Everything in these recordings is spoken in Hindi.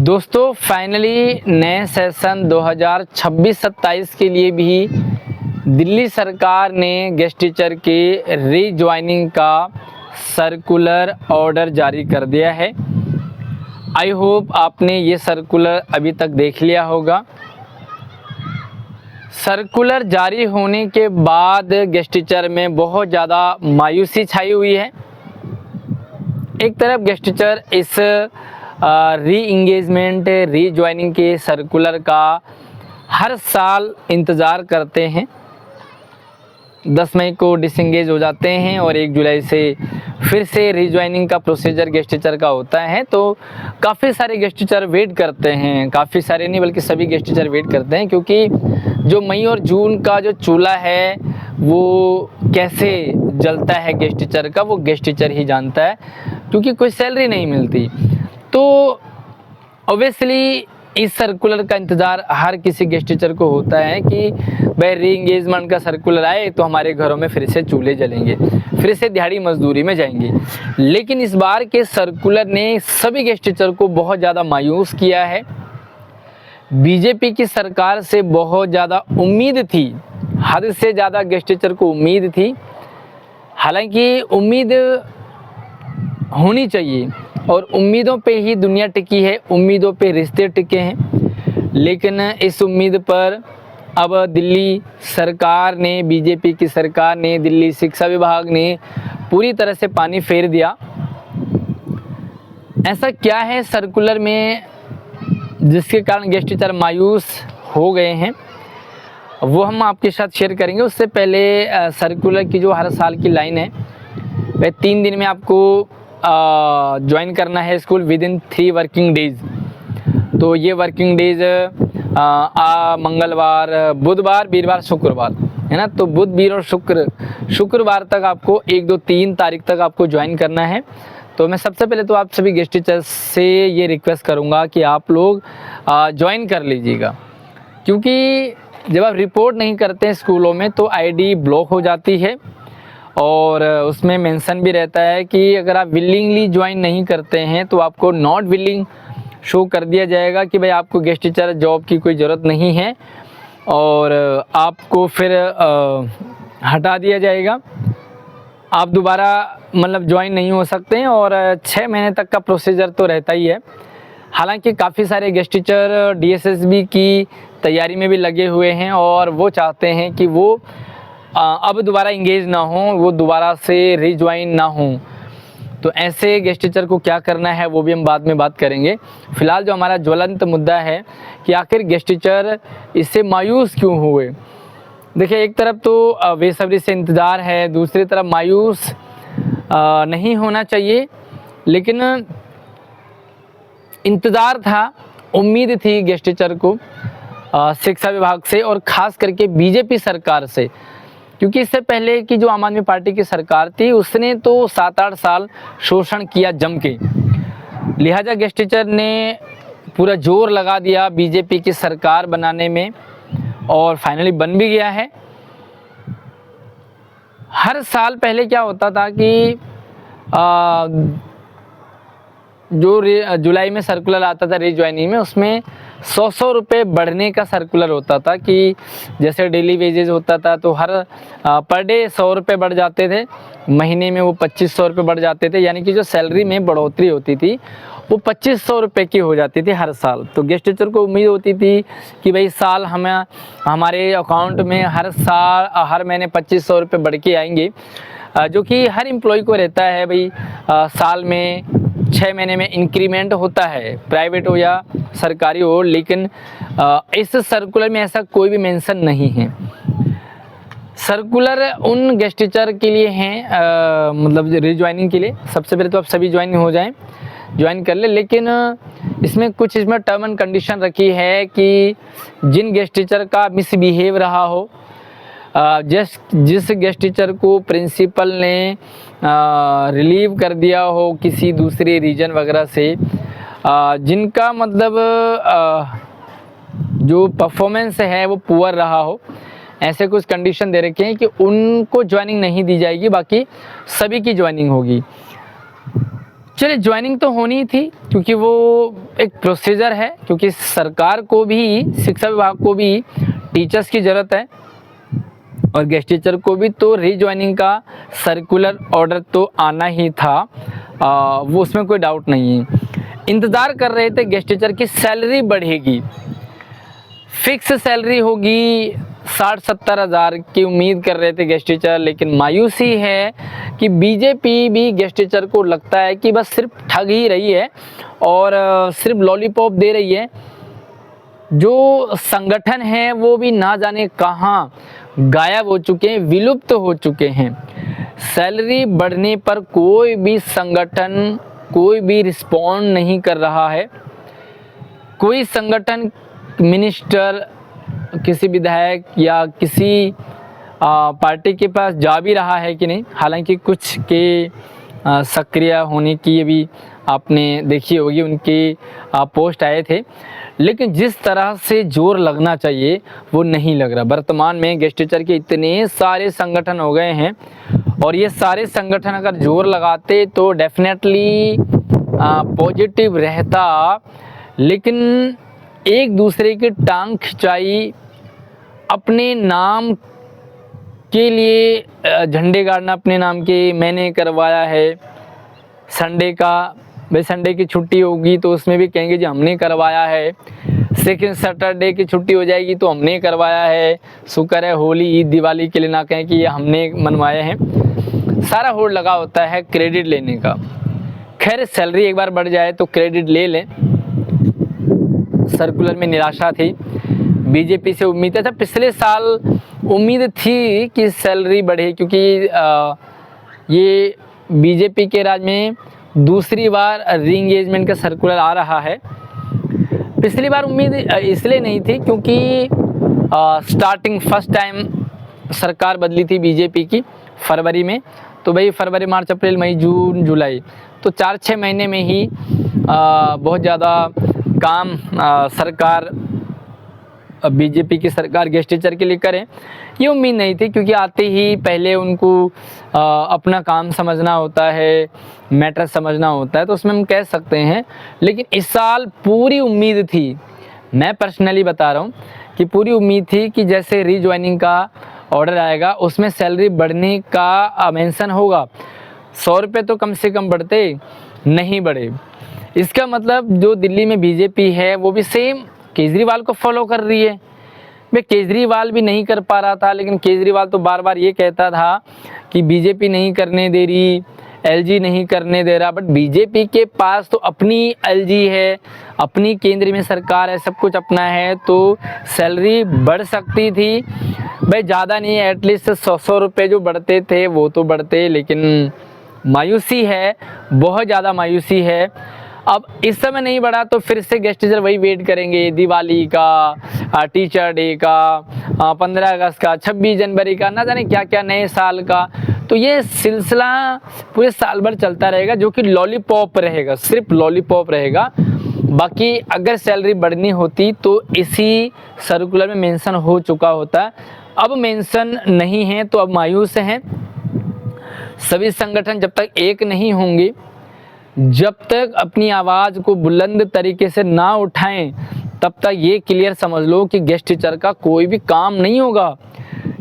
दोस्तों फाइनली नए सेशन 2026-27 के लिए भी दिल्ली सरकार ने गेस्ट टीचर के रीज्वाइनिंग का सर्कुलर ऑर्डर जारी कर दिया है। आई होप आपने ये सर्कुलर अभी तक देख लिया होगा। सर्कुलर जारी होने के बाद गेस्ट टीचर में बहुत ज़्यादा मायूसी छाई हुई है। एक तरफ गेस्ट टीचर इस री इंगेजमेंट रीज्वाइनिंग के सर्कुलर का हर साल इंतज़ार करते हैं। 10 मई को डिसंगेज हो जाते हैं और 1 जुलाई से फिर से रीज्वाइनिंग का प्रोसीजर गेस्ट टीचर का होता है। तो काफ़ी सारे गेस्ट टीचर वेट करते हैं, काफ़ी सारे नहीं बल्कि सभी गेस्ट टीचर वेट करते हैं, क्योंकि जो मई और जून का जो चूल्हा है वो कैसे जलता है गेस्ट टीचर का, वो गेस्ट टीचर ही जानता है, क्योंकि कोई सैलरी नहीं मिलती। तो ऑब्वियसली इस सर्कुलर का इंतज़ार हर किसी गेस्ट टीचर को होता है कि भाई री इंगेजमेंट का सर्कुलर आए तो हमारे घरों में फिर से चूल्हे जलेंगे, फिर से दिहाड़ी मजदूरी में जाएंगे। लेकिन इस बार के सर्कुलर ने सभी गेस्ट टीचर को बहुत ज़्यादा मायूस किया है। बीजेपी की सरकार से बहुत ज़्यादा उम्मीद थी, हद से ज़्यादा गेस्ट टीचर को उम्मीद थी। हालांकि उम्मीद होनी चाहिए और उम्मीदों पे ही दुनिया टिकी है, उम्मीदों पे रिश्ते टिके हैं। लेकिन इस उम्मीद पर अब दिल्ली सरकार ने, बीजेपी की सरकार ने, दिल्ली शिक्षा विभाग ने पूरी तरह से पानी फेर दिया। ऐसा क्या है सर्कुलर में जिसके कारण गेस्ट टीचर मायूस हो गए हैं, वो हम आपके साथ शेयर करेंगे। उससे पहले सर्कुलर की जो हर साल की लाइन है, वह 3 दिन में आपको ज्वाइन करना है school with in 3 working days. तो ये वर्किंग डेज मंगलवार, बुधवार, वीरवार, शुक्रवार है ना। तो बुध, वीर और शुक्रवार तक आपको 1, 2, 3 तारीख तक आपको ज्वाइन करना है। तो मैं सबसे पहले तो आप सभी गेस्ट टीचर्स से ये रिक्वेस्ट करूँगा कि आप लोग ज्वाइन कर लीजिएगा, क्योंकि जब आप रिपोर्ट नहीं करते हैं स्कूलों में तो आईडी ब्लॉक हो जाती है और उसमें मेंशन भी रहता है कि अगर आप विलिंगली ज्वाइन नहीं करते हैं तो आपको नॉट विलिंग शो कर दिया जाएगा कि भाई आपको गेस्ट टीचर जॉब की कोई ज़रूरत नहीं है और आपको फिर हटा दिया जाएगा। आप दोबारा मतलब ज्वाइन नहीं हो सकते हैं और 6 महीने तक का प्रोसीजर तो रहता ही है। हालांकि काफ़ी सारे गेस्ट टीचर डीएसएसबी की तैयारी में भी लगे हुए हैं और वो चाहते हैं कि वो अब दोबारा इंगेज ना हो, वो दोबारा से रीज्वाइन ना हो। तो ऐसे गेस्ट टीचर को क्या करना है वो भी हम बाद में बात करेंगे। फिलहाल जो हमारा ज्वलंत मुद्दा है कि आखिर गेस्ट टीचर इससे मायूस क्यों हुए। देखिए, एक तरफ तो बेसब्री से इंतज़ार है, दूसरी तरफ मायूस नहीं होना चाहिए, लेकिन इंतज़ार था, उम्मीद थी गेस्ट टीचर को शिक्षा विभाग से और ख़ास करके बीजेपी सरकार से, क्योंकि इससे पहले की जो आम आदमी पार्टी की सरकार थी उसने तो 7-8 साल शोषण किया जम के। लिहाजा गेस्ट टीचर ने पूरा जोर लगा दिया बीजेपी की सरकार बनाने में और फाइनली बन भी गया है। हर साल पहले क्या होता था कि जो जुलाई में सर्कुलर आता था रीज्वाइनिंग में, उसमें 100 रुपये बढ़ने का सर्कुलर होता था कि जैसे डेली वेजेस होता था तो हर पर डे 100 रुपये बढ़ जाते थे, महीने में वो 2500 रुपये बढ़ जाते थे, यानी कि जो सैलरी में बढ़ोतरी होती थी वो 2500 रुपये की हो जाती थी हर साल। तो गेस्ट टीचर को उम्मीद होती थी कि भाई साल हमारे अकाउंट में हर महीने 2500 रुपये बढ़ के आएंगे, जो कि हर एम्प्लॉय को रहता है। भाई साल में 6 महीने में इंक्रीमेंट होता है, प्राइवेट हो या सरकारी हो, लेकिन इस सर्कुलर में ऐसा कोई भी मेंशन नहीं है। सर्कुलर उन गेस्ट टीचर के लिए हैं, मतलब रीज्वाइनिंग के लिए। सबसे पहले तो आप सभी ज्वाइन कर ले, लेकिन इसमें टर्म एंड कंडीशन रखी है कि जिन गेस्ट टीचर का मिसबिहेव रहा हो, जिस गेस्ट टीचर को प्रिंसिपल ने रिलीव कर दिया हो किसी दूसरे रीजन वगैरह से, जिनका मतलब जो परफॉर्मेंस है वो पुअर रहा हो, ऐसे कुछ कंडीशन दे रखे हैं कि उनको ज्वाइनिंग नहीं दी जाएगी, बाकी सभी की ज्वाइनिंग होगी। चलिए ज्वाइनिंग तो होनी थी क्योंकि वो एक प्रोसीजर है, क्योंकि सरकार को भी, शिक्षा विभाग को भी टीचर्स की ज़रूरत है और गेस्ट टीचर को भी, तो रीज्वाइनिंग का सर्कुलर ऑर्डर तो आना ही था। वो उसमें कोई डाउट नहीं है। इंतज़ार कर रहे थे गेस्ट टीचर की सैलरी बढ़ेगी, फिक्स सैलरी होगी 60-70 हज़ार की उम्मीद कर रहे थे गेस्ट टीचर। लेकिन मायूसी है कि बीजेपी भी गेस्ट टीचर को लगता है कि बस सिर्फ ठग ही रही है और सिर्फ लॉलीपॉप दे रही है। जो संगठन है वो भी ना जाने कहाँ गायब हो चुके हैं, विलुप्त हो चुके हैं। सैलरी बढ़ने पर कोई भी संगठन, कोई भी रिस्पॉन्ड नहीं कर रहा है। कोई संगठन, मिनिस्टर, किसी विधायक या किसी पार्टी के पास जा भी रहा है कि नहीं। हालांकि कुछ के सक्रिय होने की भी आपने देखी होगी, उनके पोस्ट आए थे, लेकिन जिस तरह से जोर लगना चाहिए वो नहीं लग रहा। वर्तमान में गेस्ट टीचर के इतने सारे संगठन हो गए हैं और ये सारे संगठन अगर जोर लगाते तो डेफिनेटली पॉजिटिव रहता, लेकिन एक दूसरे की टांग खिंचाई, अपने नाम के लिए झंडे गाड़ना, अपने नाम के, मैंने करवाया है। संडे का, भाई संडे की छुट्टी होगी तो उसमें भी कहेंगे जी हमने करवाया है। सेकंड सैटरडे की छुट्टी हो जाएगी तो हमने करवाया है। शुक्र है होली, ईद, दिवाली के लिए ना कहें कि ये हमने मनवाए हैं। सारा होड़ लगा होता है क्रेडिट लेने का। खैर सैलरी एक बार बढ़ जाए तो क्रेडिट ले लें। सर्कुलर में निराशा थी, बीजेपी से उम्मीद था। पिछले साल उम्मीद थी कि सैलरी बढ़े, क्योंकि ये बीजेपी के राज में दूसरी बार री इंगेजमेंट का सर्कुलर आ रहा है। पिछली बार उम्मीद इसलिए नहीं थी क्योंकि स्टार्टिंग फर्स्ट टाइम सरकार बदली थी बीजेपी की फरवरी में। तो भाई फरवरी, मार्च, अप्रैल, मई, जून, जुलाई, तो 4-6 महीने में ही बहुत ज़्यादा काम सरकार, बीजेपी की सरकार गेस्ट टीचर के लिए करें, ये उम्मीद नहीं थी। क्योंकि आते ही पहले उनको अपना काम समझना होता है, मैटर समझना होता है, तो उसमें हम कह सकते हैं। लेकिन इस साल पूरी उम्मीद थी, मैं पर्सनली बता रहा हूँ कि पूरी उम्मीद थी कि जैसे रीज्वाइनिंग का ऑर्डर आएगा उसमें सैलरी बढ़ने का मेंशन होगा। 100 रुपये तो कम से कम बढ़ते, नहीं बढ़े। इसका मतलब जो दिल्ली में बीजेपी है वो भी सेम केजरीवाल को फॉलो कर रही है। मैं केजरीवाल भी नहीं कर पा रहा था, लेकिन केजरीवाल तो बार बार ये कहता था कि बीजेपी नहीं करने दे रही, एलजी नहीं करने दे रहा। बट बीजेपी के पास तो अपनी एलजी है, अपनी केंद्र में सरकार है, सब कुछ अपना है, तो सैलरी बढ़ सकती थी। भाई ज़्यादा नहीं, एटलीस्ट 100 रुपये जो बढ़ते थे वो तो बढ़ते। लेकिन मायूसी है, बहुत ज़्यादा मायूसी है। अब इस समय नहीं बढ़ा तो फिर से गेस्ट टीचर वही वेट करेंगे, दिवाली का, टीचर डे का, 15 अगस्त का, 26 जनवरी का, ना जाने क्या क्या, नए साल का। तो ये सिलसिला पूरे साल भर चलता रहेगा, जो कि लॉलीपॉप रहेगा, सिर्फ लॉलीपॉप रहेगा। बाकी अगर सैलरी बढ़नी होती तो इसी सर्कुलर में मेंशन हो चुका होता। अब मेंशन नहीं है तो अब मायूस हैं सभी संगठन। जब तक एक नहीं होंगे, जब तक अपनी आवाज़ को बुलंद तरीके से ना उठाएं, तब तक ये क्लियर समझ लो कि गेस्ट टीचर का कोई भी काम नहीं होगा।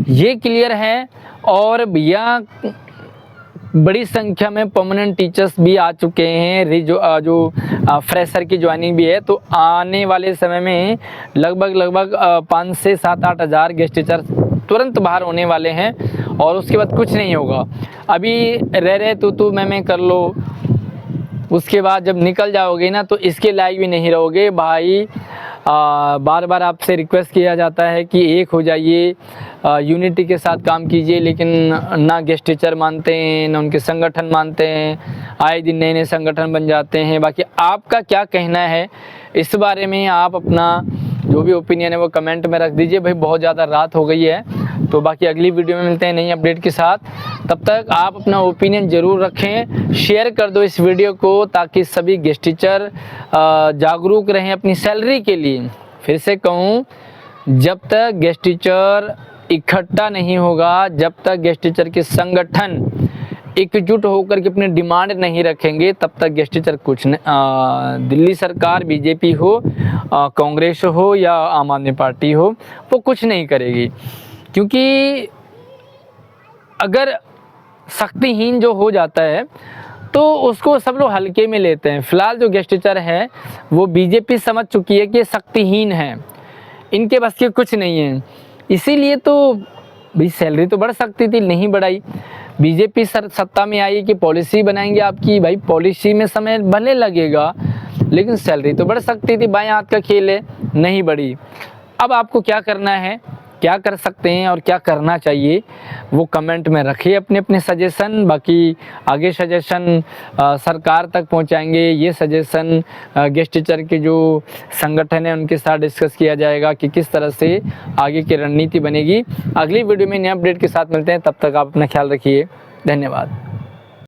ये क्लियर है। और भैया बड़ी संख्या में परमानेंट टीचर्स भी आ चुके हैं, जो फ्रेशर की ज्वाइनिंग भी है। तो आने वाले समय में लगभग 5 से 7-8 हज़ार गेस्ट टीचर तुरंत बाहर होने वाले हैं और उसके बाद कुछ नहीं होगा। अभी रह तू मैं कर लो, उसके बाद जब निकल जाओगे ना तो इसके लायक भी नहीं रहोगे भाई। बार बार आपसे रिक्वेस्ट किया जाता है कि एक हो जाइए, यूनिटी के साथ काम कीजिए, लेकिन ना गेस्ट टीचर मानते हैं, ना उनके संगठन मानते हैं। आए दिन नए नए संगठन बन जाते हैं। बाकी आपका क्या कहना है इस बारे में? आप अपना जो भी ओपिनियन है वो कमेंट में रख दीजिए। भाई बहुत ज़्यादा रात हो गई है, तो बाकी अगली वीडियो में मिलते हैं नई अपडेट के साथ। तब तक आप अपना ओपिनियन ज़रूर रखें, शेयर कर दो इस वीडियो को, ताकि सभी गेस्ट टीचर जागरूक रहें अपनी सैलरी के लिए। फिर से कहूँ, जब तक गेस्ट टीचर इकट्ठा नहीं होगा, जब तक गेस्ट टीचर के संगठन एकजुट होकर के अपने डिमांड नहीं रखेंगे तब तक गेस्ट टीचर कुछ नहीं, दिल्ली सरकार बीजेपी हो, कांग्रेस हो या आम आदमी पार्टी हो, वो कुछ नहीं करेगी। क्योंकि अगर शक्तिहीन जो हो जाता है तो उसको सब लोग हल्के में लेते हैं। फिलहाल जो गेस्ट टीचर है वो बीजेपी समझ चुकी है कि शक्तिहीन है, इनके बस के कुछ नहीं है, इसीलिए तो भाई सैलरी तो बढ़ सकती थी, नहीं बढ़ाई। बीजेपी सत्ता में आई कि पॉलिसी बनाएंगे आपकी, भाई पॉलिसी में समय भले लगेगा लेकिन सैलरी तो बढ़ सकती थी, बाएं हाथ का खेल है, नहीं बढ़ी। अब आपको क्या करना है, क्या कर सकते हैं और क्या करना चाहिए वो कमेंट में रखिए अपने अपने सजेशन। बाकी आगे सजेशन सरकार तक पहुंचाएंगे, ये सजेशन गेस्ट टीचर के जो संगठन है उनके साथ डिस्कस किया जाएगा कि किस तरह से आगे की रणनीति बनेगी। अगली वीडियो में नए अपडेट के साथ मिलते हैं, तब तक आप अपना ख्याल रखिए। धन्यवाद।